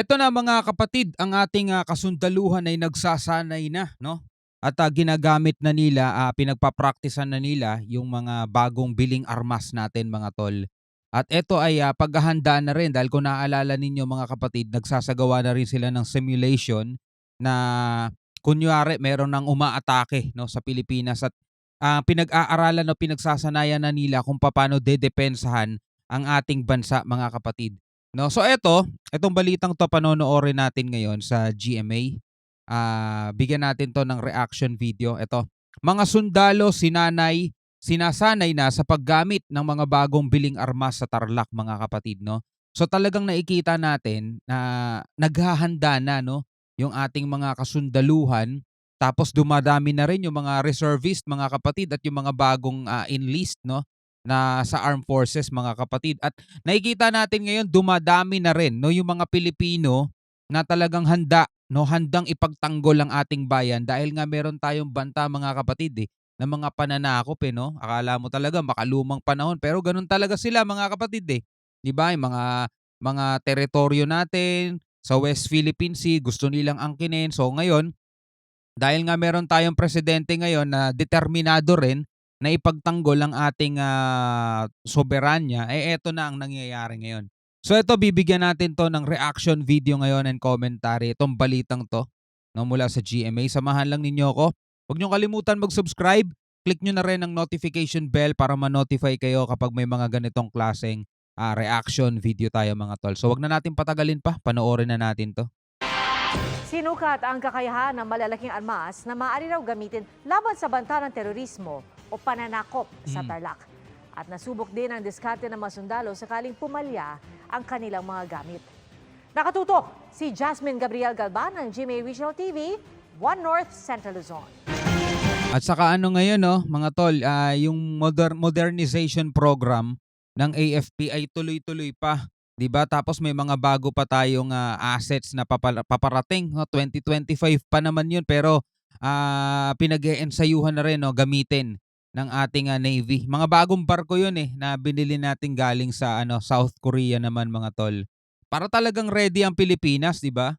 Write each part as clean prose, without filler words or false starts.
Eto na mga kapatid, ang ating kasundaluhan ay nagsasanay na, no? At ginagamit na nila, pinagpapraktisan na nila yung mga bagong biling armas natin mga tol. At eto ay paghahandaan na rin dahil kung naaalala ninyo mga kapatid, nagsasagawa na rin sila ng simulation na kunyari meron ng umaatake no, sa Pilipinas at pinag-aaralan o pinagsasanayan na nila kung paano dedepensahan ang ating bansa mga kapatid. No, so etong balitang 'to panonoorin natin ngayon sa GMA. Bigyan natin 'to ng reaction video. Eto, mga sundalo sinasanay na sa paggamit ng mga bagong biling armas sa Tarlac mga kapatid 'no. So talagang nakikita natin na naghahanda na 'no, yung ating mga kasundaluhan tapos dumadami na rin yung mga reservist mga kapatid at yung mga bagong enlist 'no, na sa armed forces mga kapatid. At nakikita natin ngayon dumadami na rin 'no yung mga Pilipino na talagang handa 'no, handang ipagtanggol ang ating bayan dahil nga meron tayong banta mga kapatid, ng mga pananakop, 'no. Akala mo talaga makalumang panahon pero gano'n talaga sila mga kapatid, 'Di ba, yung mga teritoryo natin sa West Philippine Sea gusto nilang angkinin. So ngayon dahil nga meron tayong presidente ngayon na determinado rin na ipagtanggol ang ating soberanya, eto na ang nangyayari ngayon. So ito bibigyan natin 'to ng reaction video ngayon and commentary, itong balitang 'to 'no, mula sa GMA. Samahan lang ninyo ako. Huwag niyong kalimutan mag-subscribe, click niyo na rin ang notification bell para ma-notify kayo kapag may mga ganitong klaseng, reaction video tayo mga tol. So 'wag na natin patagalin pa, panoorin na natin 'to. Sinukat ang kakayahan ng malalaking armas na maaari raw gamitin laban sa banta ng terorismo o pananakop sa Tarlac. At nasubok din ang diskarte ng mga sundalo sakaling pumalya ang kanilang mga gamit. Nakatutok si Jasmine Gabriel Galban ng GMA Regional TV, One North Central Luzon. At saka ano ngayon 'no, mga tol, yung modernization program ng AFP ay tuloy-tuloy pa, 'di ba? Tapos may mga bago pa tayong assets na paparating 'no, 2025 pa naman 'yun pero pinag-eensayuhan na rin 'no, gamitin ng ating Navy. Mga bagong barko 'yun na binili natin galing sa South Korea naman mga tol. Para talagang ready ang Pilipinas, 'di ba?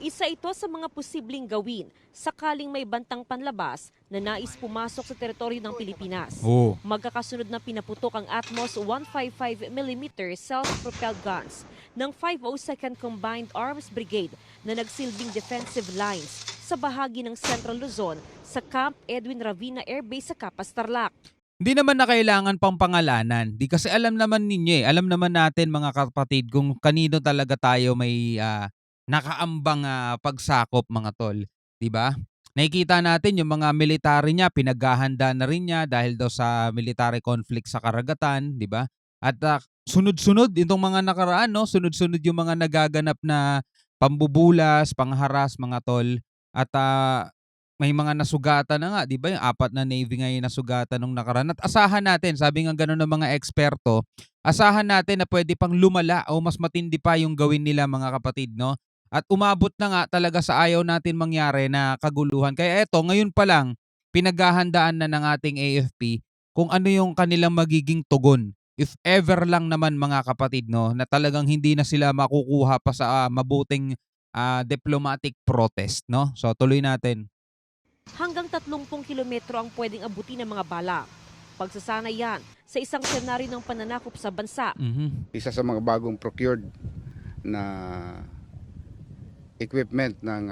Isa ito sa mga posibleng gawin sakaling may bantang panlabas na nais pumasok sa teritoryo ng Pilipinas. Oo. Magkakasunod na pinaputok ang Atmos 155mm self-propelled guns ng 502nd Combined Arms Brigade na nagsilbing defensive lines sa bahagi ng Central Luzon sa Camp Edwin Ravina Air Base sa Capas, Tarlac. Hindi naman na kailangan pang pangalanan. Di kasi alam naman ninyo alam naman natin mga kapatid kung kanino talaga tayo may nakaambang pagsakop mga tol, 'di ba? Nakikita natin yung mga military niya pinaghahanda na rin niya dahil daw sa military conflict sa karagatan, 'di ba? At sunod-sunod itong mga nakaraan 'no, sunod-sunod yung mga nagaganap na pambubulas, pangharas mga tol at may mga nasugatan na nga, 'di ba? Yung 4 na Navy nga yung nasugatan nung nakaraan. At asahan natin, sabi nga gano'n ng mga eksperto, asahan natin na pwede pang lumala o mas matindi pa yung gawin nila mga kapatid, 'no? At umabot na nga talaga sa ayaw natin mangyari na kaguluhan. Kaya eto, ngayon pa lang, pinaghahandaan na ng ating AFP kung ano yung kanilang magiging tugon. If ever lang naman mga kapatid, no, na talagang hindi na sila makukuha pa sa mabuting diplomatic protest, no? So tuloy natin. Hanggang 30 kilometro ang pwedeng abutin ng mga bala. Pagsasanay yan sa isang senaryo ng pananakop sa bansa. Isa sa mga bagong procured na equipment ng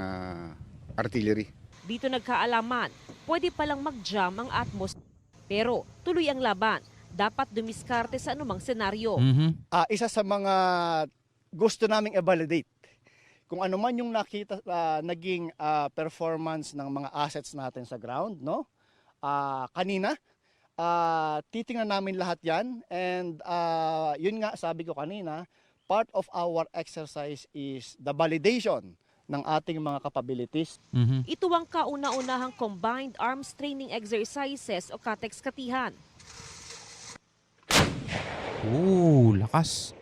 artillery. Dito nagkaalaman, pwede palang mag-jam ang Atmos. Pero tuloy ang laban. Dapat dumiskarte sa anumang senaryo. Isa sa mga gusto naming i-validate kung ano man yung nakita naging performance ng mga assets natin sa ground, no? Kanina titingnan namin lahat 'yan and yun nga sabi ko kanina, part of our exercise is the validation ng ating mga capabilities. Ito ang kauna-unahang Combined Arms Training Exercises o CATEX-Katihan. Lakas.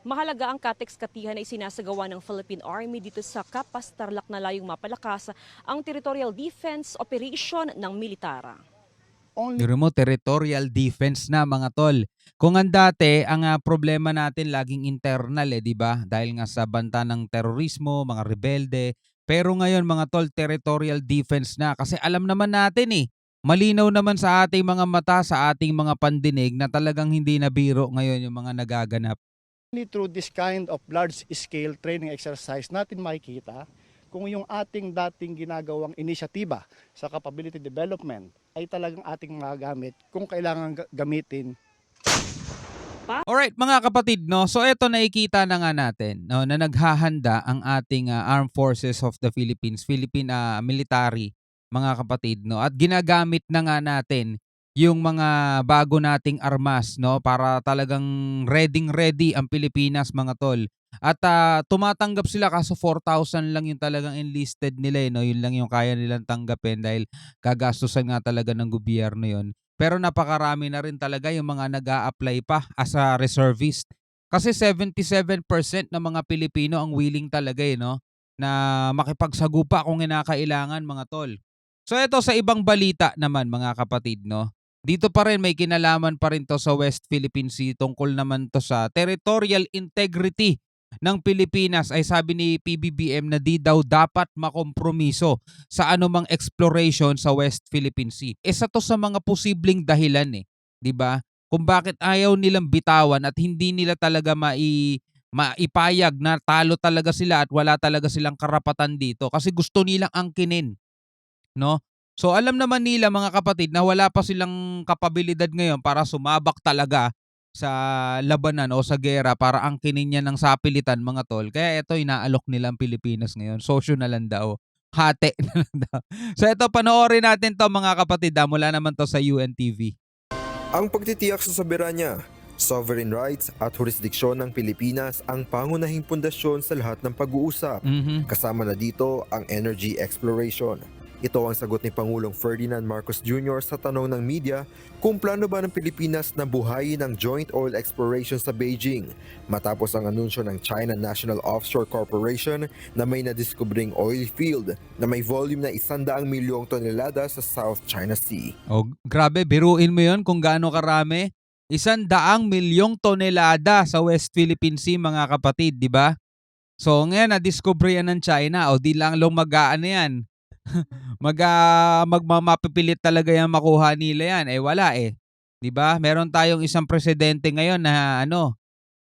Mahalaga ang CATEX-Katihan ay sinasagawa ng Philippine Army dito sa Capas, Tarlac na layong mapalakas ang territorial defense operation ng militara. only Pero mo territorial defense na mga tol. Kung ang dati ang problema natin laging internal 'di ba? Dahil nga sa banta ng terorismo, mga rebelde. Pero ngayon mga tol territorial defense na kasi alam naman natin malinaw naman sa ating mga mata, sa ating mga pandinig na talagang hindi na biro ngayon yung mga nagaganap. through this kind of large-scale training exercise natin makikita kung yung ating dating ginagawang inisyatiba sa capability development ay talagang ating magagamit kung kailangan gamitin. Alright mga kapatid, no? So eto nakikita na nga natin no, na naghahanda ang ating Armed Forces of the Philippines, Philippine military, mga kapatid, no? At ginagamit na nga natin yung mga bago nating armas, no? Para talagang ready ang Pilipinas, mga tol. At tumatanggap sila kaso 4,000 lang yung talagang enlisted nila, no? Yun lang yung kaya nilang tanggapin dahil gagastusan nga talaga ng gobyerno yun. Pero napakarami na rin talaga yung mga nag-a-apply pa as a reservist. Kasi 77% ng mga Pilipino ang willing talaga no, na makipagsagupa kung kinakailangan mga tol. So ito sa ibang balita naman mga kapatid no. Dito pa rin may kinalaman pa rin to sa West Philippine Sea tungkol naman to sa territorial integrity ng Pilipinas ay sabi ni PBBM na di daw dapat makompromiso sa anumang exploration sa West Philippine Sea. Isa to sa mga posibleng dahilan 'di ba? Kung bakit ayaw nilang bitawan at hindi nila talaga maipayag na talo talaga sila at wala talaga silang karapatan dito kasi gusto nilang angkinin, no? So alam naman nila mga kapatid na wala pa silang kapabilidad ngayon para sumabak talaga sa labanan o sa giyera para angkinin niya ng sapilitan mga tol. Kaya ito inaalok nila ang Pilipinas ngayon. Sosyo na lang daw. Hati na lang daw. So ito panoorin natin to mga kapatid mula naman to sa UNTV. Ang pagtitiyak sa soberanya, sovereign rights at jurisdiksyon ng Pilipinas ang pangunahing pundasyon sa lahat ng pag-uusap. Kasama na dito ang energy exploration. Ito ang sagot ni Pangulong Ferdinand Marcos Jr. sa tanong ng media kung plano ba ng Pilipinas na buhayin ang joint oil exploration sa Beijing matapos ang anunsyo ng China National Offshore Corporation na may nadiskubring oil field na may volume na 100 milyong tonelada sa South China Sea. Oh, grabe, biruin mo 'yon kung gaano karami. 100 milyong tonelada sa West Philippine Sea mga kapatid, di ba? So ngayon na-discover yan ng China o di lang mag-aano yan. Magmamapipilit talaga yan makuha nila yan. Wala 'Di ba? Meron tayong isang presidente ngayon na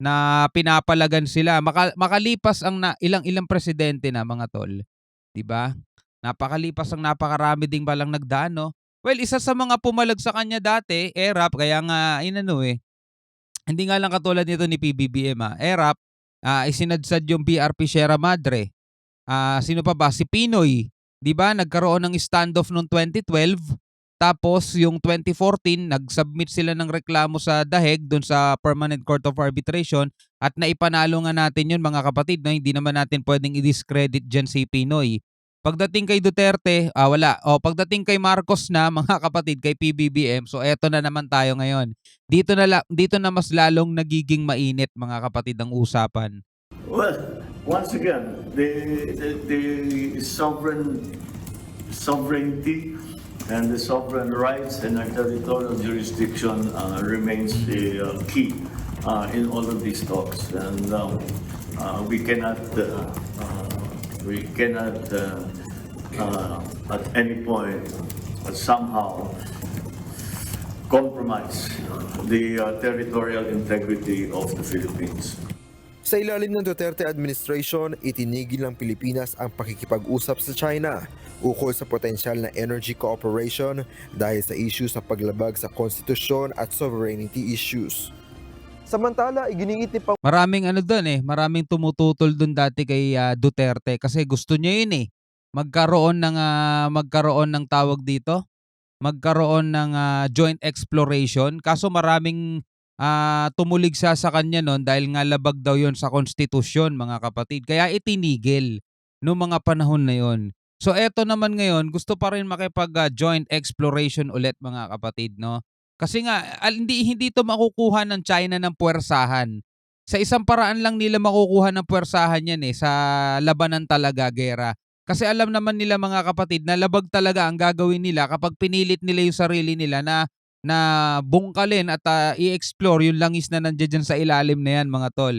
na pinapalagan sila. Makalipas ang ilang presidente na mga tol. 'Di ba? Napakalipas ang napakarami ding palang nagdaan, no? Well, isa sa mga pumalag sa kanya dati, ERAP, kaya nga hindi nga lang katulad nito ni PBBM ERAP, isinadsad yung BRP Sierra Madre. Sino pa ba? Si Pinoy. 'Di ba? Nagkaroon ng standoff noong 2012. Tapos yung 2014, nag-submit sila ng reklamo sa DAHEG doon sa Permanent Court of Arbitration at naipanalo nga natin yun mga kapatid na hindi naman natin pwedeng i-discredit dyan si Pinoy. Pagdating kay Duterte, wala. Pagdating kay Marcos na mga kapatid, kay PBBM, so eto na naman tayo ngayon. Dito na mas lalong nagiging mainit mga kapatid ang usapan. Well, once again, the sovereignty and the sovereign rights and our territorial jurisdiction remains the key in all of these talks, and we cannot at any point somehow compromise the territorial integrity of the Philippines. Sa ilalim ng Duterte administration, itinigil ng Pilipinas ang pakikipag-usap sa China ukol sa potensyal na energy cooperation dahil sa issue sa paglabag sa konstitusyon at sovereignty issues. Samantala, iginingit ni Maraming doon maraming tumututol doon dati kay Duterte kasi gusto niya yun magkaroon ng tawag dito, magkaroon ng joint exploration kaso maraming tumulig sa kanya noon dahil nga labag daw yon sa konstitusyon mga kapatid. Kaya itinigil noong mga panahon na yon. So eto naman ngayon, gusto pa rin makipag-joint exploration ulit mga kapatid, no? Kasi nga hindi ito makukuha ng China ng puwersahan. Sa isang paraan lang nila makukuha ng puwersahan yan sa labanan talaga, gera. Kasi alam naman nila mga kapatid na labag talaga ang gagawin nila kapag pinilit nila yung sarili nila na bungkalin at i-explore yung langis na nandiyan dyan sa ilalim na yan mga tol.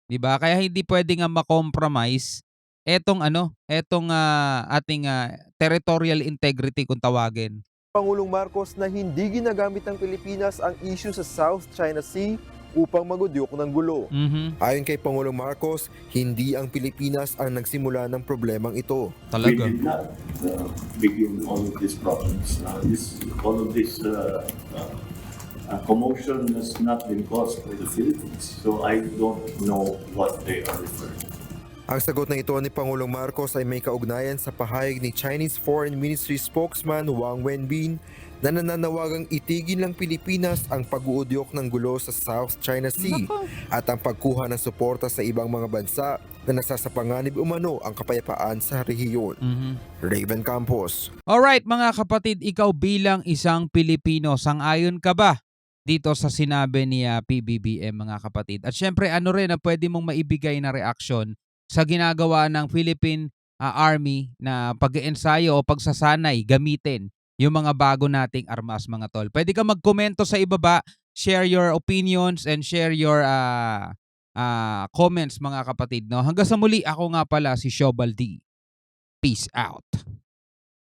'Di ba? Kaya hindi pwede nga ma-compromise etong ating territorial integrity kung tawagin. Pangulong Marcos na hindi ginagamit ng Pilipinas ang issue sa South China Sea upang magudyok ng gulo. Mhm. Ayon kay Pangulong Marcos, hindi ang Pilipinas ang nagsimula ng problemang ito. We Talaga. did not begin all of these problems. All of this commotion has not been caused by the Philippines. So I don't know what they are referring to. Ang sagot na ito ni Pangulong Marcos ay may kaugnayan sa pahayag ni Chinese Foreign Ministry spokesman Wang Wenbin na nananawagang itigil ng Pilipinas ang pag-uudyok ng gulo sa South China Sea at ang pagkuha ng suporta sa ibang mga bansa na nasasapanganib umano ang kapayapaan sa rehiyon. Mhm. Raven Campos. Alright mga kapatid, ikaw bilang isang Pilipino, sang-ayon ka ba dito sa sinabi ni PBBM mga kapatid? At syempre ano rin ang pwede mong maibigay na reaksyon sa ginagawa ng Philippine Army na pag-iensayo o pagsasanay gamitin yung mga bago nating armas mga tol? Pwede ka magkomento sa ibaba, share your opinions and share your comments mga kapatid. No? Hanggang sa muli, ako nga pala si Shobal D. Peace out.